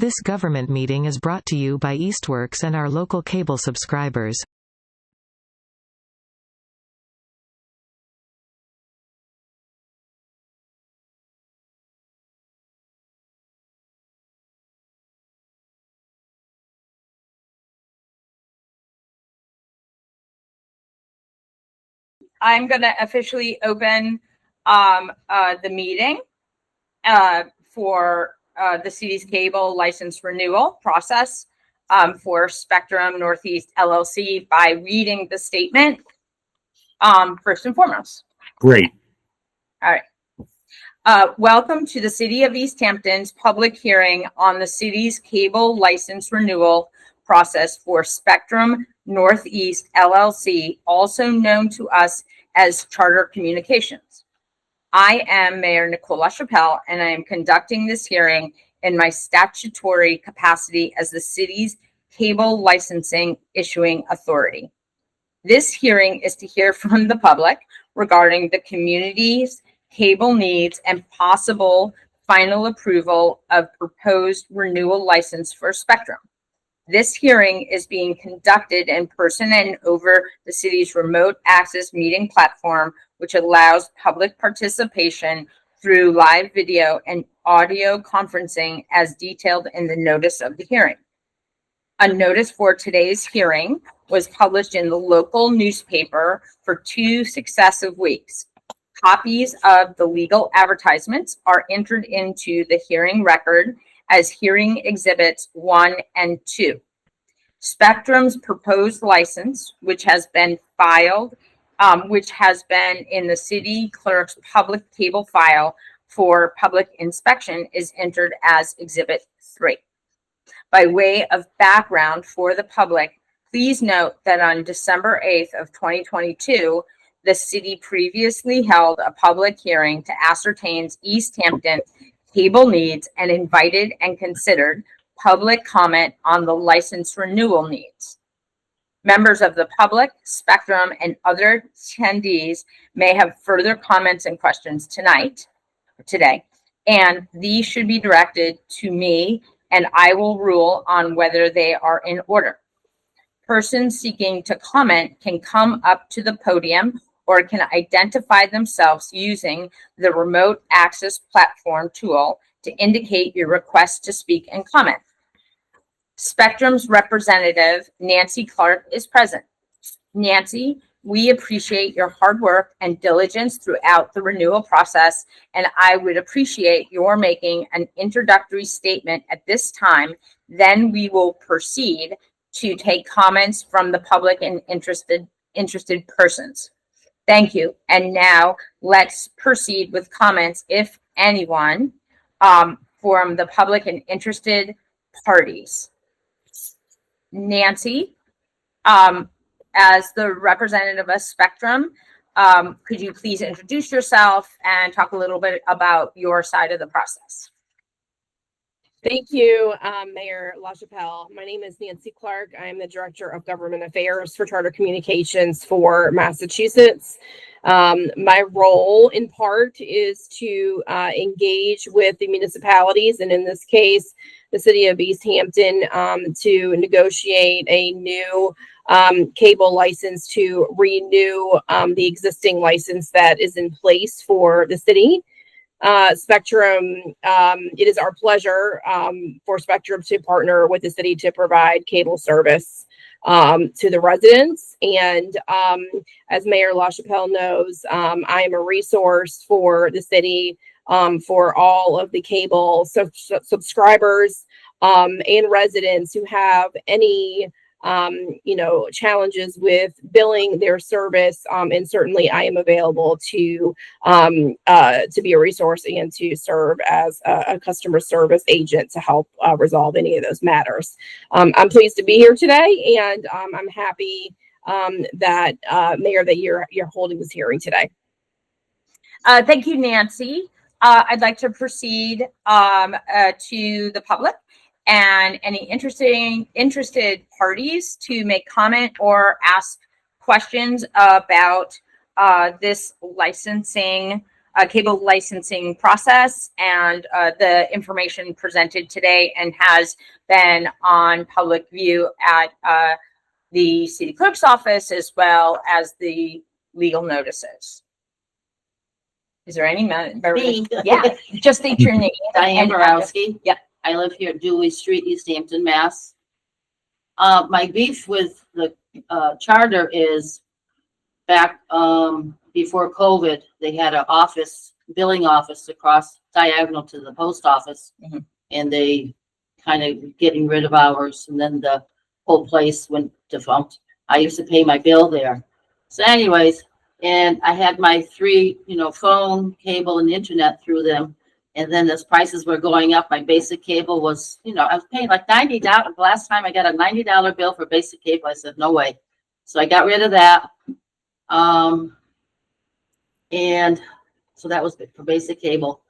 This government meeting is brought to you by Eastworks and our local cable subscribers. I'm going to officially open the meeting for the city's cable license renewal process for Spectrum Northeast LLC by reading the statement first and foremost. Great. All right. Welcome to the City of Easthampton's public hearing on the city's cable license renewal process for Spectrum Northeast LLC, also known to us as Charter Communications. I am Mayor Nicole LaChapelle, and I am conducting this hearing in my statutory capacity as the city's cable licensing issuing authority. This hearing is to hear from the public regarding the community's cable needs and possible final approval of proposed renewal license for Spectrum. This hearing is being conducted in person and over the city's remote access meeting platform, which allows public participation through live video and audio conferencing as detailed in the notice of the hearing. A notice for today's hearing was published in the local newspaper for 2 successive weeks. Copies of the legal advertisements are entered into the hearing record as hearing exhibits 1 and 2. Spectrum's proposed license, which has been filed, which has been in the city clerk's public cable file for public inspection, is entered as exhibit 3. By way of background for the public, please note that on December 8th of 2022, the city previously held a public hearing to ascertain Easthampton cable needs and invited and considered public comment on the license renewal needs. Members of the public, Spectrum, and other attendees may have further comments and questions today, and these should be directed to me, and I will rule on whether they are in order. Persons seeking to comment can come up to the podium or can identify themselves using the remote access platform tool to indicate your request to speak and comment. Spectrum's representative, Nancy Clark, is present. Nancy, we appreciate your hard work and diligence throughout the renewal process, and I would appreciate your making an introductory statement at this time. Then we will proceed to take comments from the public and interested persons. Thank you. And now let's proceed with comments, if anyone, from the public and interested parties. Nancy, as the representative of Spectrum, could you please introduce yourself and talk a little bit about your side of the process? Thank you, Mayor LaChapelle. My name is Nancy Clark. I am the Director of Government Affairs for Charter Communications for Massachusetts. My role, in part, is to engage with the municipalities, and in this case, the city of Easthampton, to negotiate a new cable license to renew the existing license that is in place for the city. Spectrum, it is our pleasure for Spectrum to partner with the city to provide cable service to the residents. And as Mayor LaChapelle knows, I am a resource for the city for all of the cable subscribers and residents who have any challenges with billing their service, and certainly I am available to be a resource and to serve as a customer service agent to help resolve any of those matters. I'm pleased to be here today, and I'm happy that Mayor, that you're holding this hearing today. Thank you, Nancy. I'd like to proceed to the public and any interested parties to make comment or ask questions about this licensing cable licensing process and the information presented today, and has been on public view at the city clerk's office as well as the legal notices. Is there any Me. Yeah, just state your name. Diane and Borowski. Yep. I live here at Dewey Street, Easthampton, Mass. My beef with the charter is back before COVID, they had an billing office across diagonal to the post office. Mhm. And they kind of getting rid of ours, and then the whole place went defunct. I used to pay my bill there. So anyways, and I had my three, phone, cable, and internet through them. And then as prices were going up, my basic cable was, I was paying like $90. The last time I got a $90 bill for basic cable, I said, no way. So I got rid of that. And so that was for basic cable.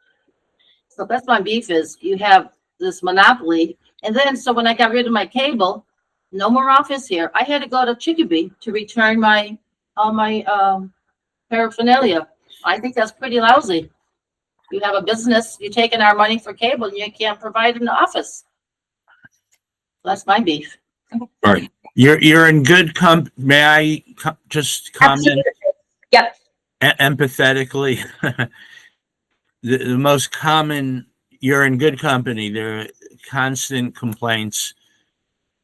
So that's my beef is you have this monopoly. And then, so when I got rid of my cable, no more office here. I had to go to Chicopee to return all my paraphernalia. I think that's pretty lousy. You have a business, you're taking our money for cable, and you can't provide an office. That's my beef. Right. You're in good may I just comment? Absolutely. Yep. Empathetically? the most common, you're in good company. There are constant complaints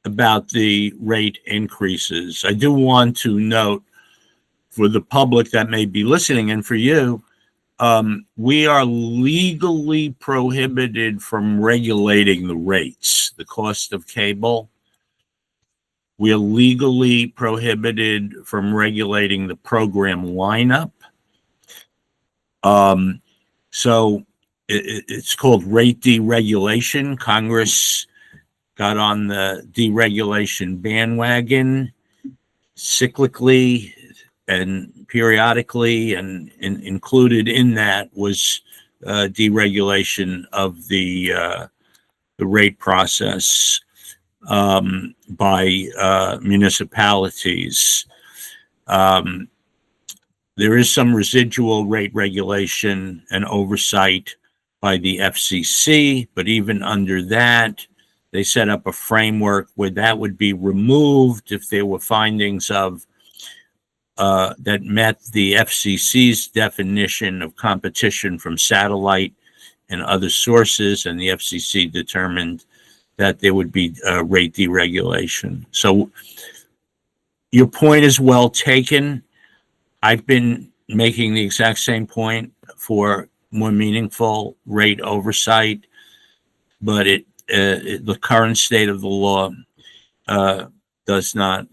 about the rate increases. I do want to note for the public that may be listening, and for you, we are legally prohibited from regulating the rates, the cost of cable. We are legally prohibited from regulating the program lineup. So it's called rate deregulation. Congress got on the deregulation bandwagon cyclically and periodically, and included in that was deregulation of the rate process by municipalities. There is some residual rate regulation and oversight by the FCC, but even under that, they set up a framework where that would be removed if there were findings of that met the FCC's definition of competition from satellite and other sources, and the FCC determined that there would be rate deregulation. So your point is well taken. I've been making the exact same point for more meaningful rate oversight, but the current state of the law does not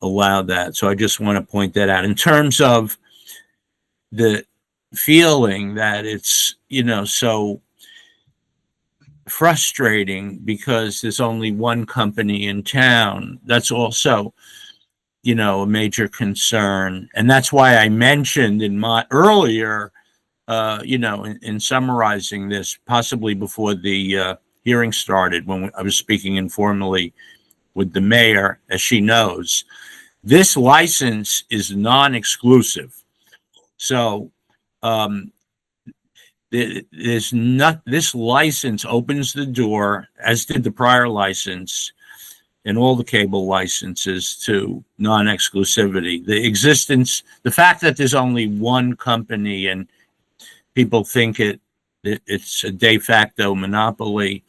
allow that. So I just want to point that out. In terms of the feeling that it's, so frustrating because there's only one company in town, that's also, a major concern. And that's why I mentioned in my earlier, in summarizing this, possibly before the hearing started, when I was speaking informally with the mayor, as she knows, this license is non-exclusive. So this license opens the door, as did the prior license and all the cable licenses, to non-exclusivity. The fact that there's only one company and people think it's a de facto monopoly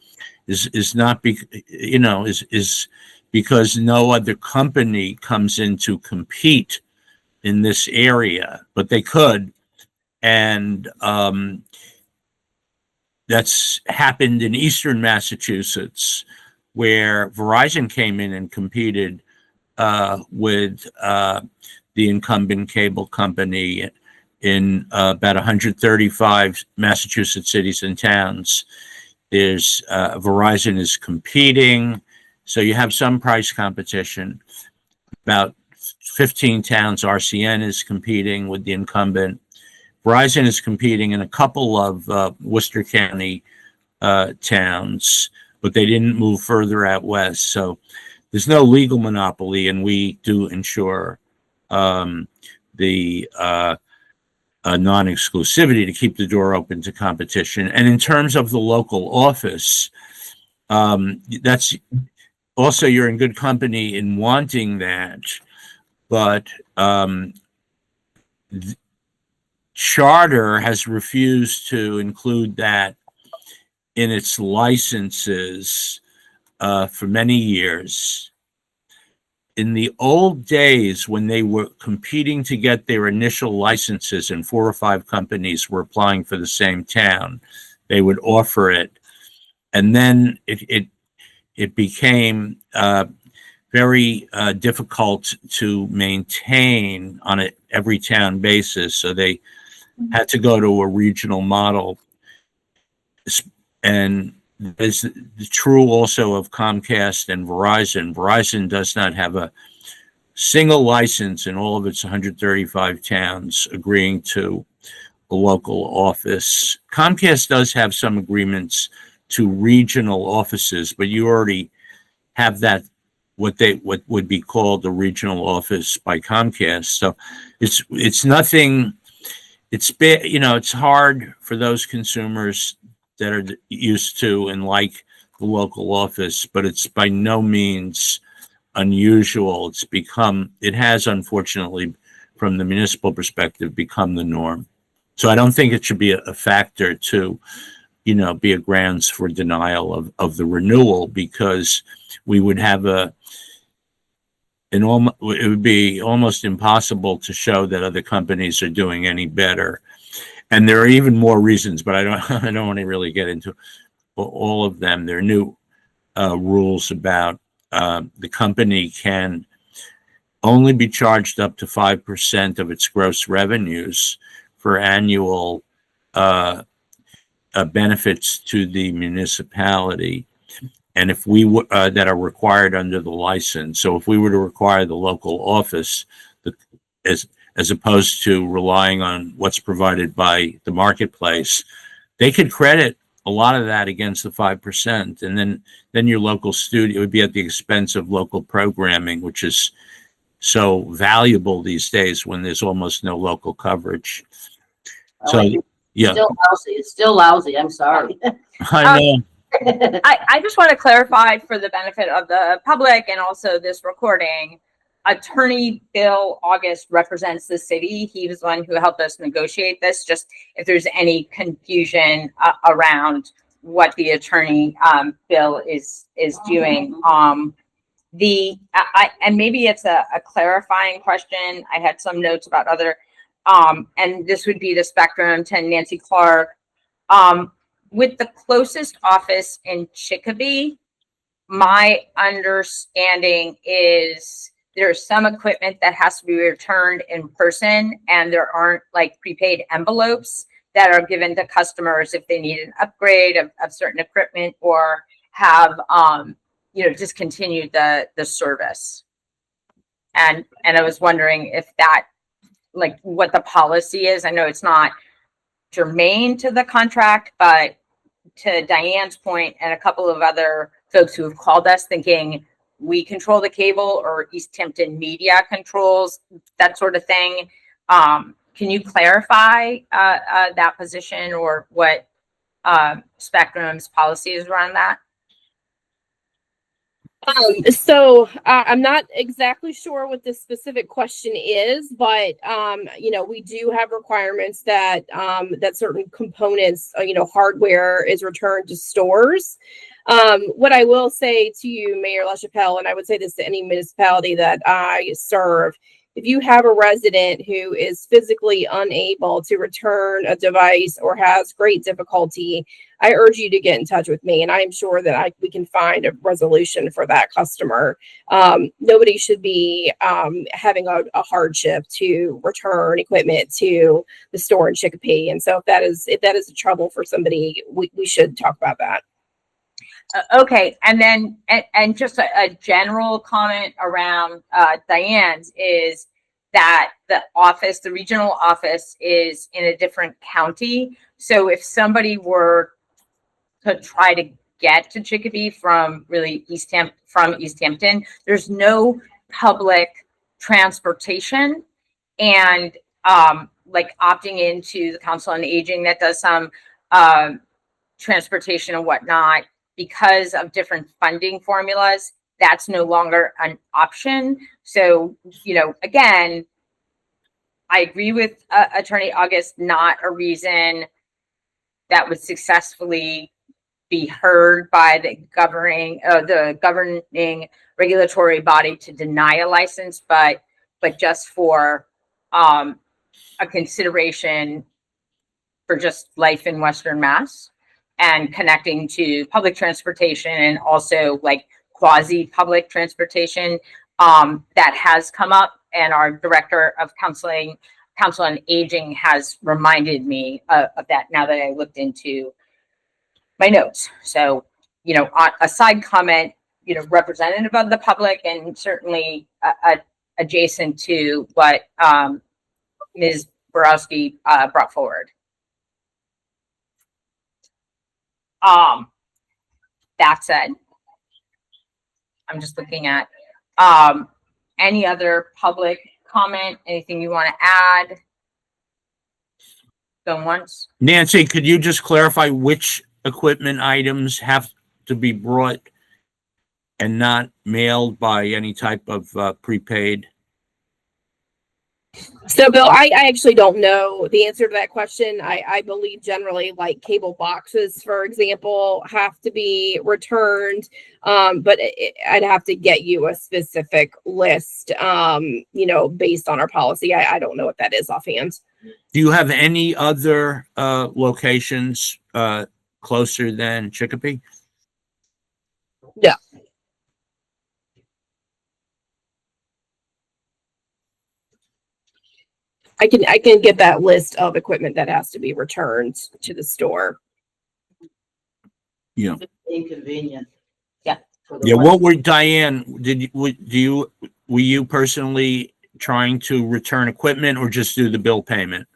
is not is because no other company comes in to compete in this area, but they could. And that's happened in Eastern Massachusetts, where Verizon came in and competed with the incumbent cable company in about 135 Massachusetts cities and towns. There's Verizon is competing. So you have some price competition. About 15 towns, RCN is competing with the incumbent. Verizon is competing in a couple of Worcester County towns, but they didn't move further out west. So there's no legal monopoly, and we do ensure the non-exclusivity to keep the door open to competition. And in terms of the local office, that's also, you're in good company in wanting that, but Charter has refused to include that in its licenses for many years. In the old days, when they were competing to get their initial licenses and 4 or 5 companies were applying for the same town, they would offer it. And then it became very difficult to maintain on an every town basis. So they had to go to a regional model. And is true also of Comcast and Verizon. Verizon does not have a single license in all of its 135 towns agreeing to a local office. Comcast does have some agreements to regional offices, but you already have that, what would be called the regional office by Comcast. So it's nothing. It's it's hard for those consumers that are used to and like the local office, but it's by no means unusual. It has, unfortunately, from the municipal perspective, become the norm. So I don't think it should be a factor to, be a grounds for denial of the renewal, because we would have it would be almost impossible to show that other companies are doing any better. And there are even more reasons, but I don't want to really get into all of them. There are new rules about the company can only be charged up to 5% of its gross revenues for annual benefits to the municipality, and if we that are required under the license. So if we were to require the local office, as opposed to relying on what's provided by the marketplace, they could credit a lot of that against the 5%. And then your local studio would be at the expense of local programming, which is so valuable these days when there's almost no local coverage. So, yeah. It's still lousy. I'm sorry. I know. I just want to clarify for the benefit of the public and also this recording. Attorney Bill August represents the city. He was the one who helped us negotiate this. Just if there's any confusion around what the attorney Bill is doing. And maybe it's a clarifying question. I had some notes about other, and this would be the Spectrum to Nancy Clark. With the closest office in Chicopee, my understanding is there's some equipment that has to be returned in person, and there aren't like prepaid envelopes that are given to customers if they need an upgrade of certain equipment or have discontinued the service. And I was wondering if that, like, what the policy is. I know it's not germane to the contract, but to Diane's point and a couple of other folks who have called us thinking we control the cable or Easthampton Media controls that sort of thing. Can you clarify that position or what Spectrum's policy is around that? I'm not exactly sure what this specific question is, but we do have requirements that that certain components, hardware is returned to stores. What I will say to you, Mayor LaChapelle, and I would say this to any municipality that I serve, if you have a resident who is physically unable to return a device or has great difficulty, I urge you to get in touch with me, and I am sure that we can find a resolution for that customer. Nobody should be having a hardship to return equipment to the store in Chicopee, and so if that is a trouble for somebody, we should talk about that. Okay, and then and just a general comment around Diane's is that the regional office is in a different county. So if somebody were to try to get to Chicopee from Easthampton, there's no public transportation, and like opting into the Council on Aging that does some transportation and whatnot, because of different funding formulas, that's no longer an option. So, you know, again, I agree with Attorney August, not a reason that would successfully be heard by the governing regulatory body to deny a license, but just for a consideration for just life in Western Mass and connecting to public transportation and also like quasi public transportation that has come up, and our director of Council on Aging has reminded me of that now that I looked into my notes. So, you know, a side comment, you know, representative of the public and certainly adjacent to what Ms. Borowski brought forward. That said, I'm just looking at any other public comment, anything you want to add? Going once. Nancy, could you just clarify which equipment items have to be brought and not mailed by any type of prepaid? So, Bill, I actually don't know the answer to that question. I believe generally like cable boxes, for example, have to be returned. But I'd have to get you a specific list, you know, based on our policy. I don't know what that is offhand. Do you have any other locations closer than Chicopee? No. I can get that list of equipment that has to be returned to the store. Yeah. Inconvenient. Yeah. Yeah. What were, Diane, were you personally trying to return equipment or just do the bill payment?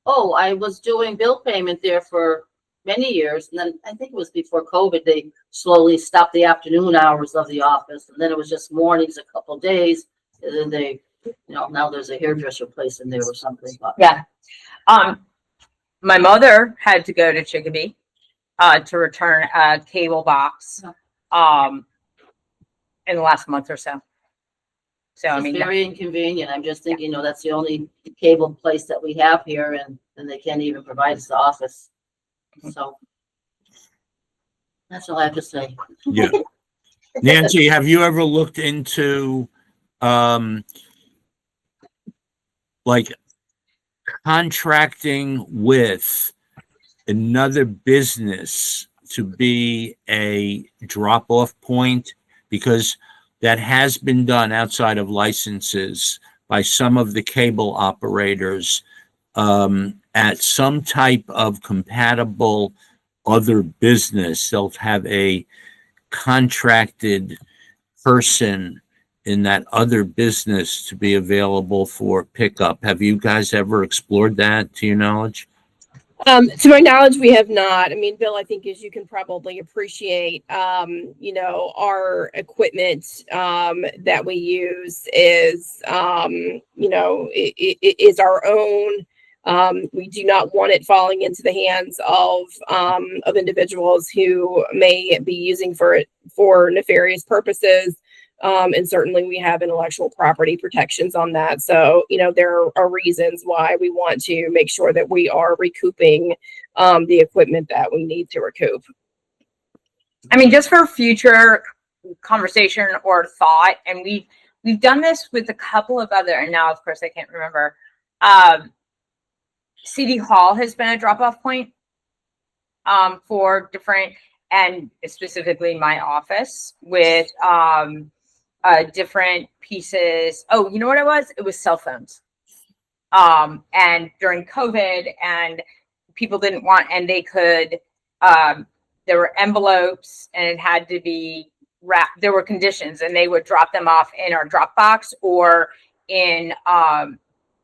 Oh, I was doing bill payment there for many years, and then I think it was before COVID, they slowly stopped the afternoon hours of the office, and then it was just mornings a couple days, and then they, you know, now there's a hairdresser place in there or something. But Yeah. My mother had to go to Chicopee to return a cable box in the last month or so. So, I it's mean, very inconvenient. I'm just thinking, you know, that's the only cable place that we have here, and they can't even provide us the office. So that's all I have to say. Yeah. Nancy, have you ever looked into like contracting with another business to be a drop-off point? Because that has been done outside of licenses by some of the cable operators at some type of compatible other business. They'll have a contracted person in that other business to be available for pickup. Have you guys ever explored that, to your knowledge? To my knowledge, we have not. I mean, Bill, I think as you can probably appreciate, you know, our equipment that we use is, you know, it is our own. We do not want it falling into the hands of individuals who may be using for nefarious purposes. And certainly we have intellectual property protections on that. So, you know, there are reasons why we want to make sure that we are recouping the equipment that we need to recoup. I mean, just for future conversation or thought, and we've done this with a couple of other, and now of course I can't remember. City Hall has been a drop-off point for different, and specifically my office with different pieces. Oh, you know what it was? It was cell phones. And during COVID, and people didn't want, and they could, there were envelopes and it had to be wrapped. There were conditions, and they would drop them off in our Dropbox or in,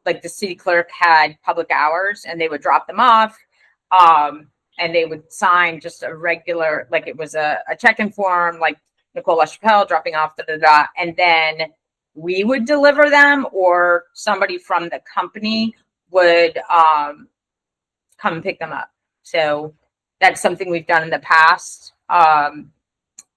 like the city clerk had public hours, and they would drop them off. And they would sign just a regular, like it was a check-in form, like Nicole LaChapelle dropping off, and then we would deliver them, or somebody from the company would come and pick them up. So that's something we've done in the past.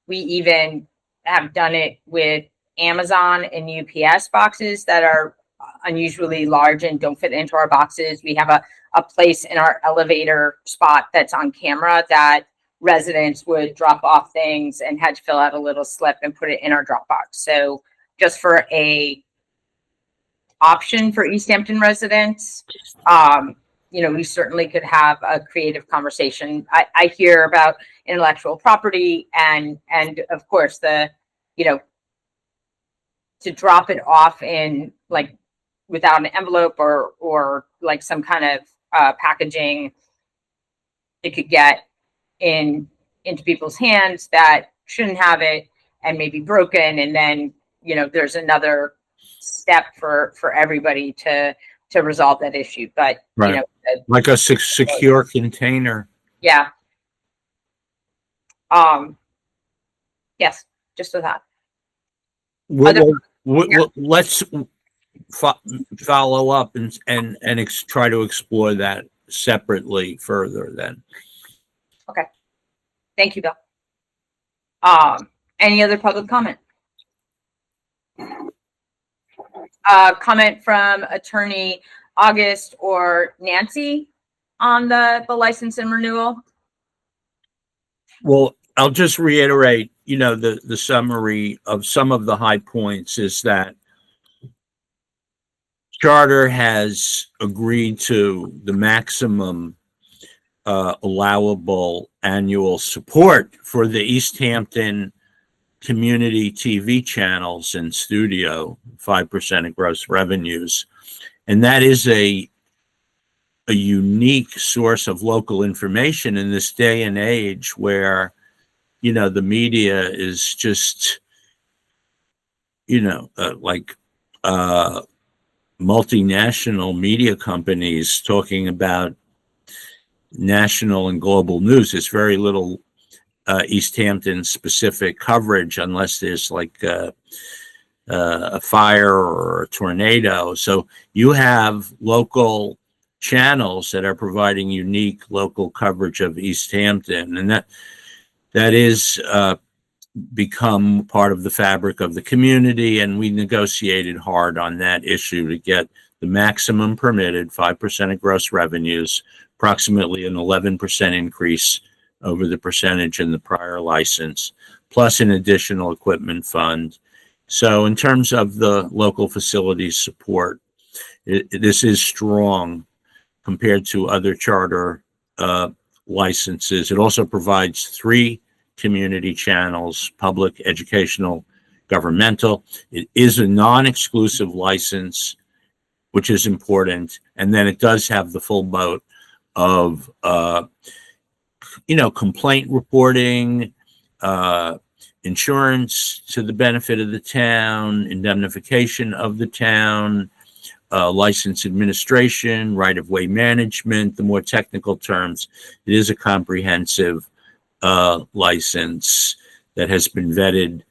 We even have done it with Amazon and UPS boxes that are unusually large and don't fit into our boxes. We have a place in our elevator spot that's on camera that residents would drop off things and had to fill out a little slip and put it in our Dropbox. So just for a option for Easthampton residents, we certainly could have a creative conversation. I hear about intellectual property and of course to drop it off in like without an envelope or like some kind of packaging, it could get into people's hands that shouldn't have it and may be broken, and then there's another step for everybody to resolve that issue. But Right. Like a secure container. Yeah. Yes, just with that. Let's follow up and try to explore that separately further then. Okay. Thank you, Bill. Any other public comment? Comment from Attorney August or Nancy on the license and renewal? Well, I'll just reiterate, the summary of some of the high points is that Charter has agreed to the maximum allowable annual support for the Easthampton community TV channels and studio, 5% of gross revenues. And that is a unique source of local information in this day and age where, the media is just, multinational media companies talking about national and global news. There's very little Easthampton specific coverage unless there's like a fire or a tornado. So you have local channels that are providing unique local coverage of Easthampton, and that is become part of the fabric of the community. And we negotiated hard on that issue to get the maximum permitted 5% of gross revenues, approximately an 11% increase over the percentage in the prior license, plus an additional equipment fund. So in terms of the local facilities support, this is strong compared to other Charter licenses. It also provides 3 community channels: public, educational, governmental. It is a non-exclusive license, which is important. And then it does have the full boat of, complaint reporting, insurance to the benefit of the town, indemnification of the town, license administration, right-of-way management, the more technical terms. It is a comprehensive license that has been vetted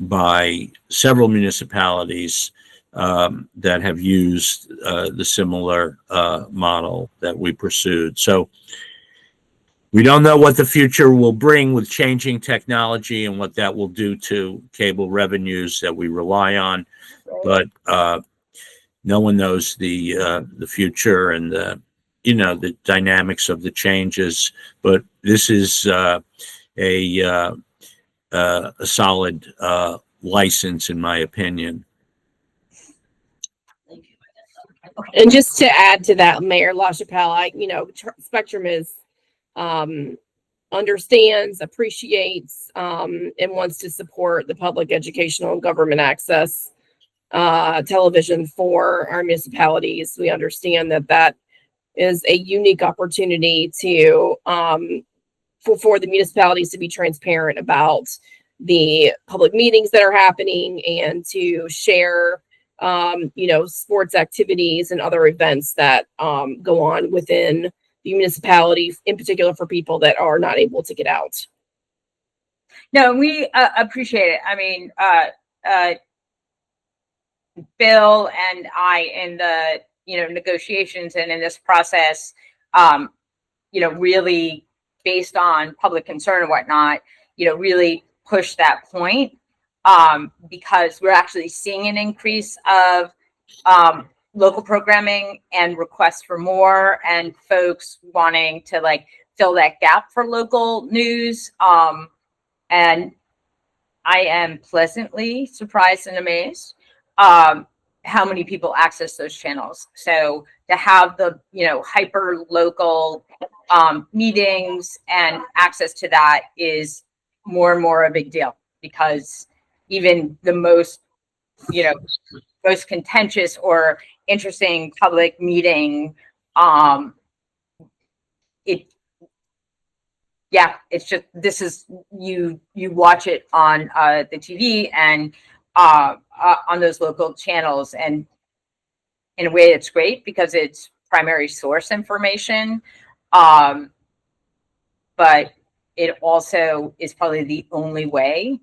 by several municipalities that have used the similar model that we pursued. So we don't know what the future will bring with changing technology and what that will do to cable revenues that we rely on, but no one knows the future and the dynamics of the changes. But this is a solid license, in my opinion. And just to add to that, Mayor LaChapelle, Spectrum is understands, appreciates, and wants to support the public educational and government access television for our municipalities. We understand that is a unique opportunity to for the municipalities to be transparent about the public meetings that are happening and to share sports activities and other events that go on within the municipality, in particular for people that are not able to get out. No, we appreciate it. I mean, Bill and I in the negotiations and in this process, really based on public concern and whatnot, really push that point, because we're actually seeing an increase of local programming and requests for more, and folks wanting to like fill that gap for local news. And I am pleasantly surprised and amazed how many people access those channels. So to have the hyper local meetings and access to that is more and more a big deal, because even the most most contentious or interesting public meeting, it's just, this is, you watch it on the TV and on those local channels, and in a way it's great because it's primary source information, but it also is probably the only way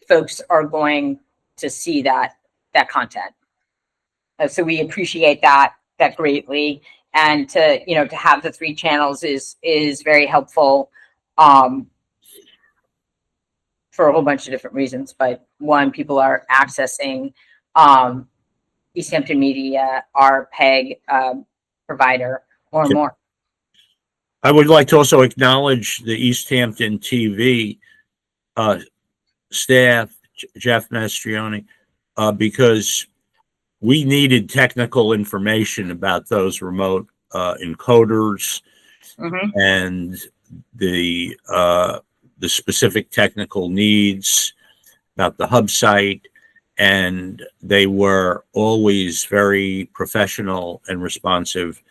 folks are going to see that content. So we appreciate that greatly, and to have the 3 channels is very helpful for a whole bunch of different reasons. But one, people are accessing Easthampton Media, our PEG provider, more and more. I would like to also acknowledge the Easthampton TV staff, Jeff Mastrioni, because we needed technical information about those remote encoders and the specific technical needs about the hub site, and they were always very professional and responsive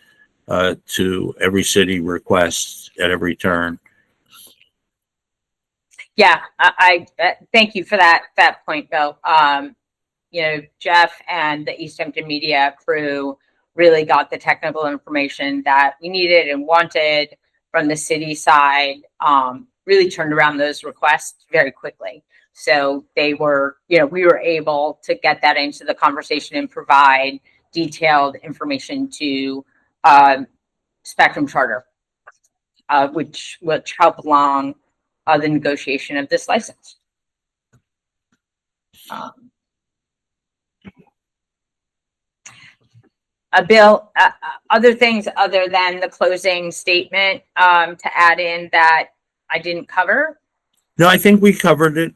to every city request at every turn. Yeah, I thank you for that point, Bill. Jeff and the Easthampton Media crew really got the technical information that we needed and wanted from the city side, really turned around those requests very quickly. So they were, we were able to get that into the conversation and provide detailed information to Spectrum Charter, which help along the negotiation of this license. Bill, other things other than the closing statement to add in that I didn't cover? No, I think we covered it.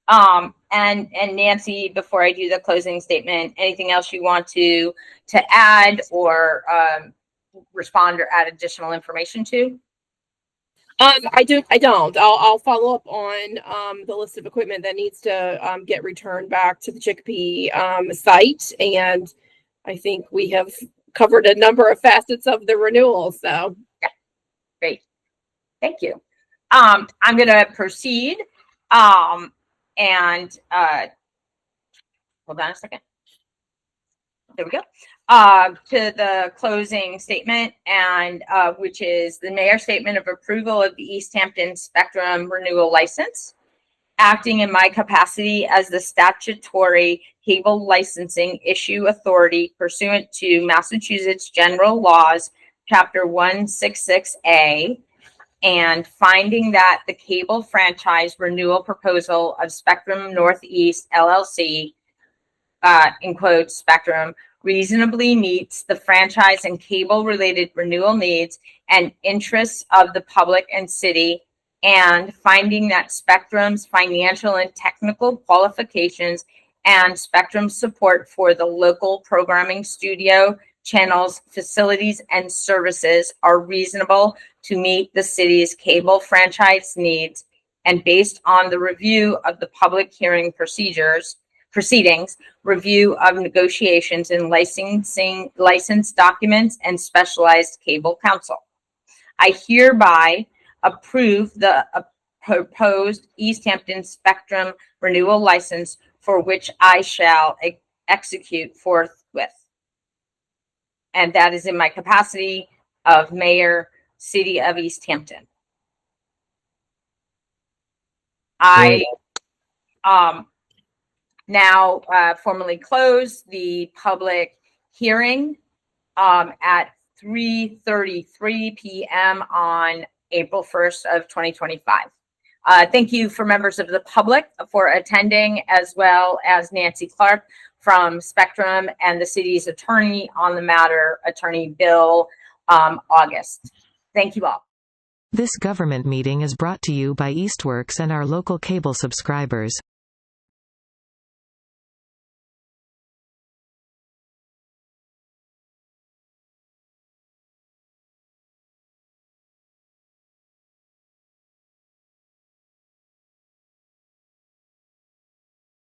And Nancy, before I do the closing statement, anything else you want to add or respond or add additional information to? I don't. I'll follow up on the list of equipment that needs to get returned back to the Chicopee site, and I think we have covered a number of facets of the renewal. So yeah, great, thank you. I'm going to proceed, and hold on a second. There we go. To the closing statement, and which is the mayor's statement of approval of the Easthampton Spectrum renewal license. Acting in my capacity as the statutory cable licensing issue authority pursuant to Massachusetts General Laws, Chapter 166A, and finding that the cable franchise renewal proposal of Spectrum Northeast LLC, in quotes, Spectrum, reasonably meets the franchise and cable related renewal needs and interests of the public and city, and finding that Spectrum's financial and technical qualifications and Spectrum's support for the local programming studio, channels, facilities, and services are reasonable to meet the city's cable franchise needs, and based on the review of the public hearing proceedings, review of negotiations and license documents, and specialized cable counsel, I hereby approve the proposed Easthampton Spectrum renewal license, for which I shall execute forthwith. And that is in my capacity of Mayor, City of Easthampton. I now formally close the public hearing at 3:33 p.m. on April 1st of 2025. Thank you for members of the public for attending, as well as Nancy Clark from Spectrum and the city's attorney on the matter, Attorney Bill August. Thank you all. This government meeting is brought to you by Eastworks and our local cable subscribers.